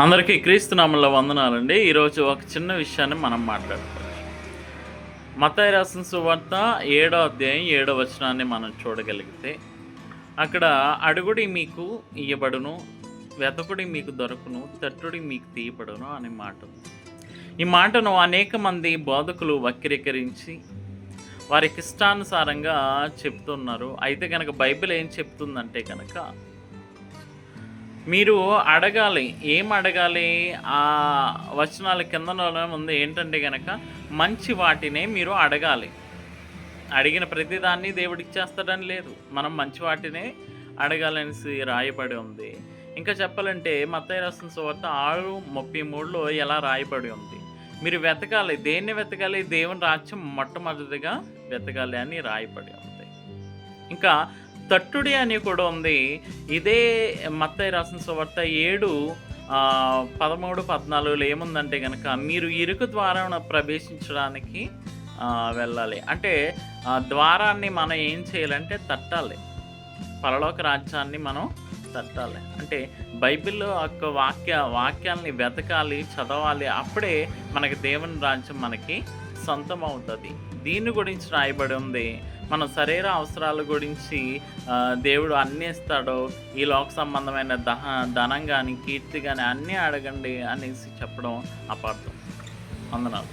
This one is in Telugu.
అందరికీ క్రీస్తు నామములో వందనాలండి. ఈరోజు ఒక చిన్న విషయాన్ని మనం మాట్లాడుకోవచ్చు. మత్తయి రాసిన సువార్త 7వ అధ్యాయం 7వ వచనాన్ని మనం చూడగలిగితే, అక్కడ అడుగుడి మీకు ఇయ్యబడును, వెతకుడి మీకు దొరకును, తట్టుడి మీకు తీయబడును అనే మాట ఉంది. ఈ మాటను అనేక మంది బోధకులు వక్రీకరించి వారికి ఇష్టానుసారంగా చెప్తున్నారు. అయితే కనుక బైబిల్ ఏం చెప్తుందంటే కనుక, మీరు అడగాలి. ఏం అడగాలి? వచనాల కిందలోనే ఉంది ఏంటంటే గనక, మంచి వాటినే మీరు అడగాలి. అడిగిన ప్రతిదాన్ని దేవుడిచ్చేస్తాడని లేదు. మనం మంచి వాటినే అడగాలనేసి రాయబడి ఉంది. ఇంకా చెప్పాలంటే మత్తయి రాసిన సువార్త 6:33లో ఎలా రాయబడి ఉంది. మీరు వెతకాలి. దేన్ని వెతకాలి? దేవుని రాజ్యం మొట్టమొదటిగా వెతకాలి అని రాయబడి ఉంది. ఇంకా తట్టుడి అని కూడా ఉంది. ఇదే మత్తయి రాసిన సువార్త 7 13, 14లో ఏముందంటే గనక, మీరు ఇరుకు ద్వారాన ప్రవేశించడానికి వెళ్ళాలి. అంటే ద్వారాన్ని మనం ఏం చేయాలంటే తట్టాలి. పరలోక రాజ్యాన్ని మనం తట్టాలి. అంటే బైబిల్‌లో యొక్క వాక్యాల్ని వెతకాలి, చదవాలి. అప్పుడే మనకి దేవుని రాజ్యం మనకి సొంతమవుతది. దీని గురించి రాయబడి ఉంది. మన శరీర అవసరాల గురించి దేవుడు అన్నీ ఇస్తాడు. ఈ లోక సంబంధమైన ధనం గాని, కీర్తి గాని అన్నీ అడగండి అనేసి చెప్పడం అపార్థం. వందనాలు.